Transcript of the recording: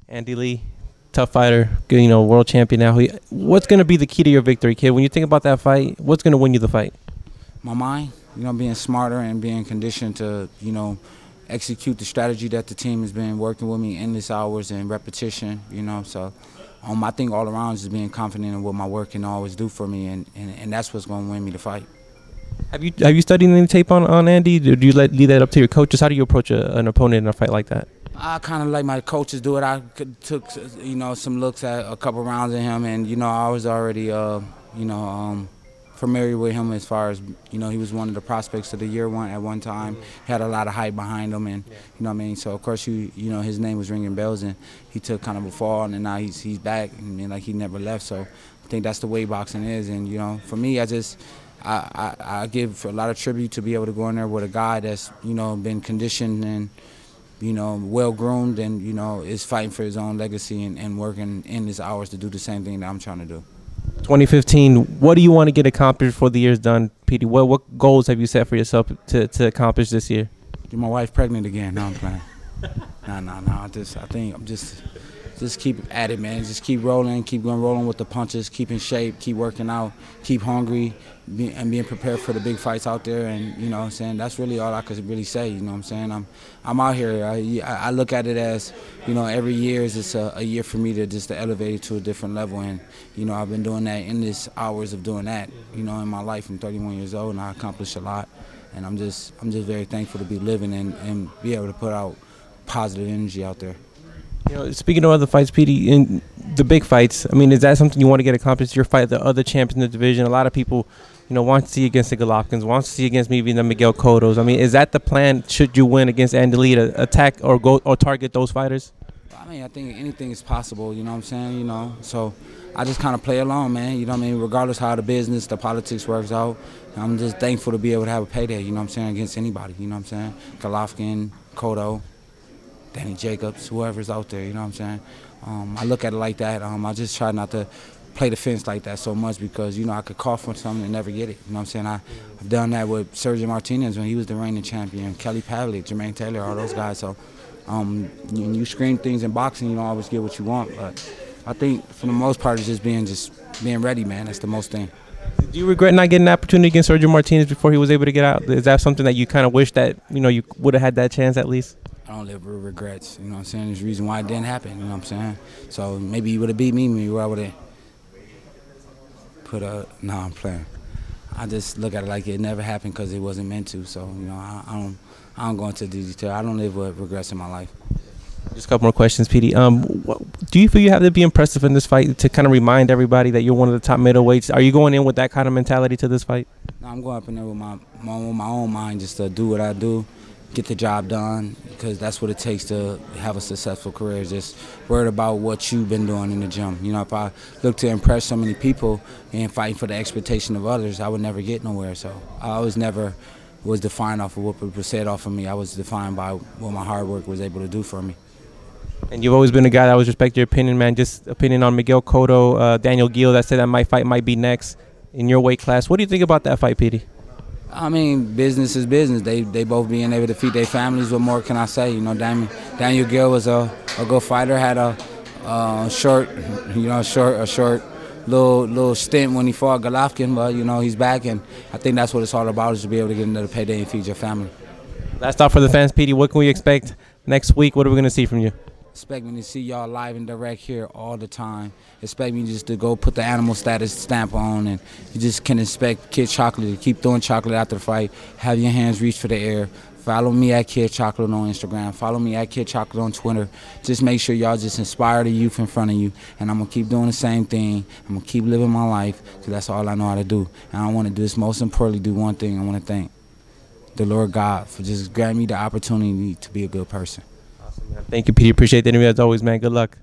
Andy Lee, tough fighter, world champion now. What's going to be the key to your victory, kid? When you think about that fight, what's going to win you the fight? My mind, being smarter and being conditioned to, execute the strategy that the team has been working with me endless hours and repetition, So I think all around is being confident in what my work can always do for me, and that's what's going to win me the fight. Have you studied any tape on Andy? Do you leave that up to your coaches? How do you approach an opponent in a fight like that? I kind of let my coaches do it. I took, some looks at a couple rounds of him, and, I was already, familiar with him as far as, he was one of the prospects of the year at one time. He had a lot of hype behind him, and, So, of course, his name was ringing bells, and he took kind of a fall, and now he's back, and, he never left. So I think that's the way boxing is, and, for me, I give a lot of tribute to be able to go in there with a guy that's, been conditioned and, well-groomed and, is fighting for his own legacy and working endless hours to do the same thing that I'm trying to do. 2015, what do you want to get accomplished before the year's done, Petey? What goals have you set for yourself to accomplish this year? Get my wife pregnant again. No, I'm playing. No. I think I'm just keep at it, man. Just keep rolling, keep rolling with the punches, keep in shape, keep working out, keep hungry, and being prepared for the big fights out there. And that's really all I could really say. I'm out here. I look at it as, every year is just a year for me to elevate it to a different level. And I've been doing that endless hours of doing that. In my life. I'm 31 years old, and I accomplished a lot. And I'm just very thankful to be living and be able to put out positive energy out there. Speaking of other fights, Petey, in the big fights, is that something you want to get accomplished? Your fight, the other champions in the division. A lot of people, want to see you against the Golovkins, want to see you against maybe the Miguel Cottos. Is that the plan? Should you win against Andy Lee, to attack or target those fighters? I think anything is possible. You know what I'm saying? So I just kind of play along, man. Regardless how the business, the politics works out, I'm just thankful to be able to have a payday. Against anybody. Golovkin, Cotto, Danny Jacobs, whoever's out there, I look at it like that. I just try not to play the fence like that so much because, I could call for something and never get it. I've done that with Sergio Martinez when he was the reigning champion, Kelly Pavlik, Jermaine Taylor, all those guys. So you scream things in boxing, you don't always get what you want. But I think for the most part, it's just being ready, man. That's the most thing. Do you regret not getting an opportunity against Sergio Martinez before he was able to get out? Is that something that you kind of wish that, you would have had that chance at least? I don't live with regrets, There's a reason why it didn't happen, So maybe you would have beat me, maybe I would have no, I'm playing. I just look at it like it never happened because it wasn't meant to. So, I don't go into detail. I don't live with regrets in my life. Just a couple more questions, Petey. Do you feel you have to be impressive in this fight to kind of remind everybody that you're one of the top middleweights? Are you going in with that kind of mentality to this fight? No, I'm going up in there with my own mind, just to do what I do, get the job done, because that's what it takes to have a successful career. Just worried about what you've been doing in the gym. If I look to impress so many people and fighting for the expectation of others, I would never get nowhere. So I always never was defined off of what people said off of me. I was defined by what my hard work was able to do for me. And you've always been a guy that always respect your opinion, man. Just opinion on Miguel Cotto, Daniel Gill, that said that fight might be next in your weight class. What do you think about that fight, Petey? Business is business. They both being able to feed their families. What more can I say? Daniel Gill was a good fighter. Had a short little stint when he fought Golovkin, but he's back, and I think that's what it's all about, is to be able to get another payday and feed your family. Last thought for the fans, Petey. What can we expect next week? What are we going to see from you? Expect me to see y'all live and direct here all the time. Expect me just to go put the animal status stamp on, and you just can expect Kid Chocolate to keep throwing chocolate after the fight. Have your hands reach for the air. Follow me at Kid Chocolate on Instagram. Follow me at Kid Chocolate on Twitter. Just make sure y'all just inspire the youth in front of you, and I'm going to keep doing the same thing. I'm going to keep living my life, because that's all I know how to do. And I want to do this, most importantly, do one thing. I want to thank the Lord God for just granting me the opportunity to be a good person. Awesome, man. Thank you, Petey. Appreciate the interview as always, man. Good luck.